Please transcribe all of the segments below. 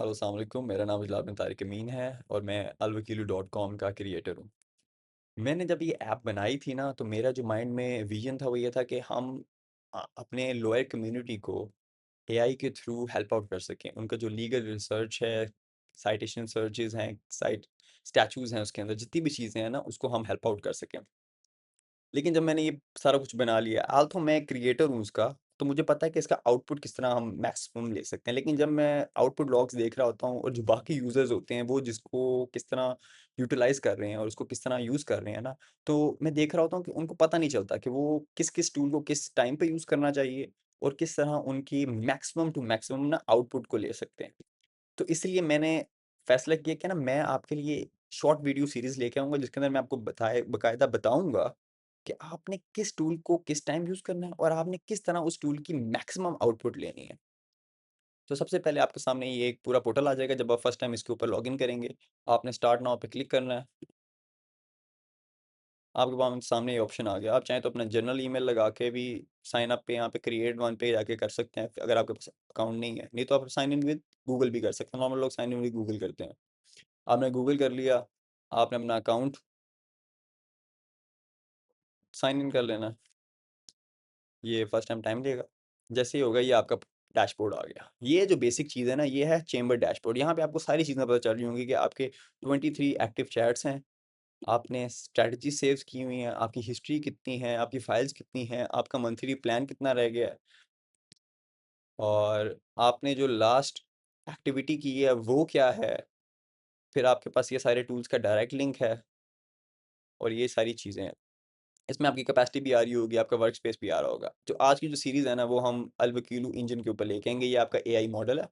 Hello, अस्सलाम वालेकुम। मेरा नाम इजलाल बिन तारिक अमीन है और मैं अलवकीलू डॉट कॉम का क्रिएटर हूँ। मैंने जब ये ऐप बनाई थी ना, तो मेरा जो माइंड में विजन था वो ये था कि हम अपने लोअर कम्युनिटी को एआई के थ्रू हेल्प आउट कर सकें। उनका जो लीगल रिसर्च है, साइटेशन सर्चेज हैं, साइट स्टैचूज हैं, उसके अंदर जितनी भी चीज़ें हैं ना, उसको हम हेल्प आउट कर सकें। लेकिन जब मैंने ये सारा कुछ बना लिया, आल्थो मैं क्रिएटर हूँ उसका, तो मुझे पता है कि इसका आउटपुट किस तरह हम मैक्सिमम ले सकते हैं। लेकिन जब मैं आउटपुट लॉग्स देख रहा होता हूँ और जो बाकी यूज़र्स होते हैं, वो जिसको किस तरह यूटिलाइज़ कर रहे हैं और उसको किस तरह यूज़ कर रहे हैं ना, तो मैं देख रहा होता हूँ कि उनको पता नहीं चलता कि वो किस-किस टूल को किस टाइम पे यूज़ करना चाहिए और किस तरह उनकी मैक्सिमम टू मैक्सिमम ना आउटपुट को ले सकते हैं। तो इसलिए मैंने फैसला किया कि ना मैं आपके लिए शॉर्ट वीडियो सीरीज़ लेके आऊँगा, जिसके अंदर मैं आपको बाकायदा बताऊँगा कि आपने किस टूल को किस टाइम यूज़ करना है और आपने किस तरह उस टूल की मैक्सिमम आउटपुट लेनी है। तो सबसे पहले आपके सामने ये एक पूरा पोर्टल आ जाएगा। जब आप फर्स्ट टाइम इसके ऊपर लॉगिन करेंगे, आपने स्टार्ट नाउ पे क्लिक करना है। आपके सामने ये ऑप्शन आ गया। आप चाहें तो अपना जनरल ईमेल लगा के भी साइन अप पे यहाँ पे क्रिएट वन पे जाके कर सकते हैं, अगर आपके पास अकाउंट नहीं है। नहीं तो आप साइन इन विद गूगल भी कर सकते हैं। नॉर्मल लोग साइन इन विद गूगल करते हैं। आपने गूगल कर लिया, आपने अपना अकाउंट साइन इन कर लेना है। ये फर्स्ट टाइम टाइम लेगा। जैसे ही होगा, ये आपका डैशबोर्ड आ गया। ये जो बेसिक चीज़ है ना, ये है चेंबर डैशबोर्ड। यहाँ पे आपको सारी चीज़ें पता चल रही होंगी कि आपके 23 एक्टिव चैट्स हैं, आपने स्ट्रैटेजी सेव्स की हुई हैं, आपकी हिस्ट्री कितनी है, आपकी फाइल्स कितनी हैं, आपका मंथली प्लान कितना रह गया है, और आपने जो लास्ट एक्टिविटी की है वो क्या है। फिर आपके पास ये सारे टूल्स का डायरेक्ट लिंक है और ये सारी चीज़ें हैं। इसमें आपकी कैपेसिटी भी आ रही होगी, आपका वर्क स्पेस भी आ रहा होगा। जो आज की जो सीरीज़ है ना, वो हम अल्वकीलू इंजन के ऊपर लेके आएंगे। ये आपका एआई मॉडल है।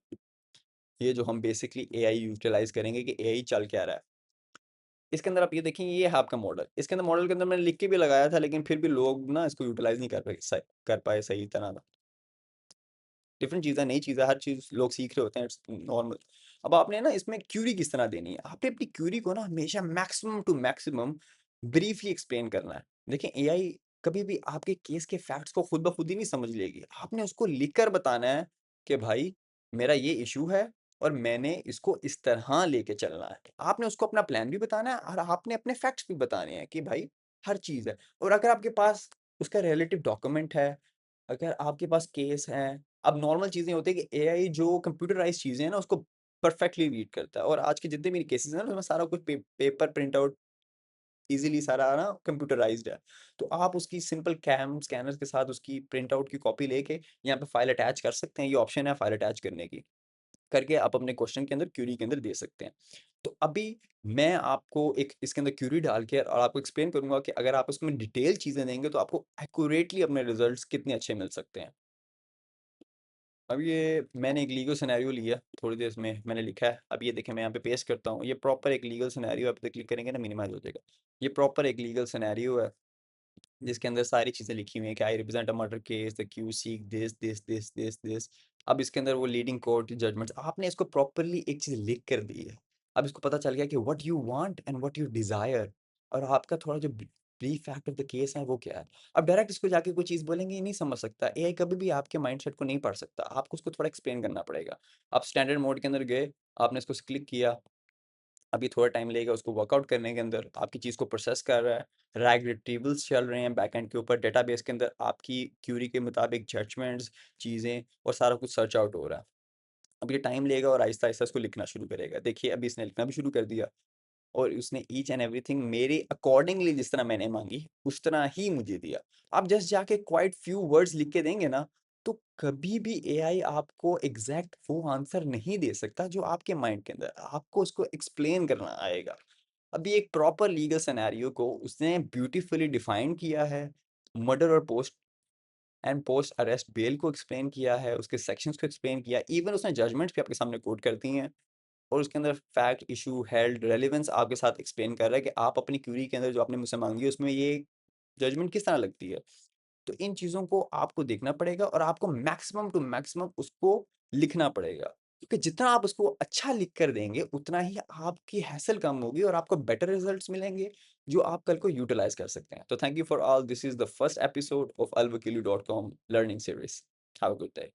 ये जो हम बेसिकली एआई यूटिलाइज करेंगे कि एआई चल क्या रहा है। इसके अंदर आप ये देखेंगे, ये है आपका मॉडल। इसके अंदर मॉडल के अंदर मैंने लिख के भी लगाया था, लेकिन फिर भी लोग ना इसको यूटिलाइज नहीं कर पाए सही तरह। डिफरेंट चीज़ है, नई चीज़ है, हर चीज़ लोग सीख रहे होते हैं, इट्स नॉर्मल। अब आपने ना इसमें क्यूरी किस तरह देनी है, आपने अपनी क्यूरी को ना हमेशा maximum to maximum briefly explain करना है। देखिए, एआई कभी भी आपके केस के फैक्ट्स को खुद ब खुद ही नहीं समझ लेगी। आपने उसको लिखकर बताना है कि भाई, मेरा ये इशू है और मैंने इसको इस तरह लेके चलना है। आपने उसको अपना प्लान भी बताना है और आपने अपने फैक्ट्स भी बताने हैं कि भाई, हर चीज़ है। और अगर आपके पास उसका रिलेटिव डॉक्यूमेंट है, अगर आपके पास केस हैं, अब नॉर्मल चीज़ें होती है कि एआई जो कंप्यूटराइज़्ड चीज़ें हैं ना, उसको परफेक्टली रीड करता है। और आज के जितने भी केसेज़ हैं ना, उसमें सारा कुछ पेपर प्रिंट आउट ईज़िली सारा ना कंप्यूटराइज़्ड है। तो आप उसकी सिंपल कैम स्कैनर के साथ उसकी प्रिंट आउट की कॉपी लेके यहाँ पे फाइल अटैच कर सकते हैं। ये ऑप्शन है फाइल अटैच करने की। करके आप अपने क्वेश्चन के अंदर क्वेरी के अंदर दे सकते हैं। तो अभी मैं आपको एक इसके अंदर क्वेरी डाल के और आपको एक्सप्लेन करूँगा कि अगर आप उसमें डिटेल चीज़ें देंगे, तो आपको एक्यूरेटली अपने रिज़ल्ट्स कितने अच्छे मिल सकते हैं। अब ये मैंने एक लीगल सिनेरियो लिया, थोड़ी देर में मैंने लिखा है। अब ये देखें, मैं यहाँ पे पेस्ट करता हूँ। ये प्रॉपर एक लीगल सिनेरियो, आप क्लिक करेंगे ना, मिनिमाइज हो जाएगा। ये प्रॉपर एक लीगल सिनेरियो है, जिसके अंदर सारी चीज़ें लिखी हुई हैं कि I represent a murder case, the Q seek this this this this this. अब इसके अंदर वो लीडिंग कोर्ट जजमेंट्स, आपने इसको प्रॉपरली एक चीज़ लिख कर दी है। अब इसको पता चल गया कि what you want and what you desire, और आपका थोड़ा जो brief fact of the case है वो क्या है। अब डायरेक्ट इसको जाके कोई चीज़ बोलेंगे, ये नहीं समझ सकता। एआई कभी भी आपके माइंडसेट को नहीं पढ़ सकता, आपको उसको थोड़ा एक्सप्लेन करना पड़ेगा। आप स्टैंडर्ड मोड के अंदर गए, आपने इसको क्लिक किया। अभी थोड़ा टाइम लगेगा उसको वर्कआउट करने के अंदर, आपकी चीज़ को प्रोसेस कर रहा है। रैग रिट्रीवल्स चल रहे हैं बैकएंड के ऊपर, डेटाबेस के अंदर आपकी क्यूरी के मुताबिक जजमेंट्स, चीज़ें और सारा कुछ सर्च आउट हो रहा है। अब ये टाइम लेगा और आहिस्ता-आहिस्ता इसको लिखना शुरू करेगा। देखिए, अभी इसने लिखना भी शुरू कर दिया और उसने ईच एंड एवरीथिंग मेरे अकॉर्डिंगली जिस तरह मैंने माँगी, उस तरह ही मुझे दिया। आप जस्ट जाके क्वाइट फ्यू वर्ड्स लिख के देंगे ना, तो कभी भी एआई आपको एग्ज़ैक्ट वो आंसर नहीं दे सकता जो आपके माइंड के अंदर, आपको उसको एक्सप्लेन करना आएगा। अभी एक प्रॉपर लीगल सिनेरियो को उसने ब्यूटीफुली डिफाइन किया है। मर्डर और पोस्ट अरेस्ट बेल को एक्सप्लेन किया है, उसके सेक्शंस को एक्सप्लेन किया, इवन उसने जजमेंट्स भी आपके सामने कोट कर दी हैं। और उसके अंदर फैक्ट, इशू, हेल्ड, रेलेवेंस आपके साथ एक्सप्लेन कर रहा है कि आप अपनी क्वेरी के अंदर जो आपने मुझसे मांगी है, उसमें ये जजमेंट किस तरह लगती है। तो इन चीज़ों को आपको देखना पड़ेगा और आपको मैक्सिमम टू मैक्सिमम उसको लिखना पड़ेगा, क्योंकि जितना आप उसको अच्छा लिख कर देंगे, उतना ही आपकी हैसल कम होगी और आपको बेटर रिजल्ट्स मिलेंगे, जो आप कल को यूटिलाइज कर सकते हैं। तो thank you for all, this is the first episode of alwakilu.com learning series. Have a good day.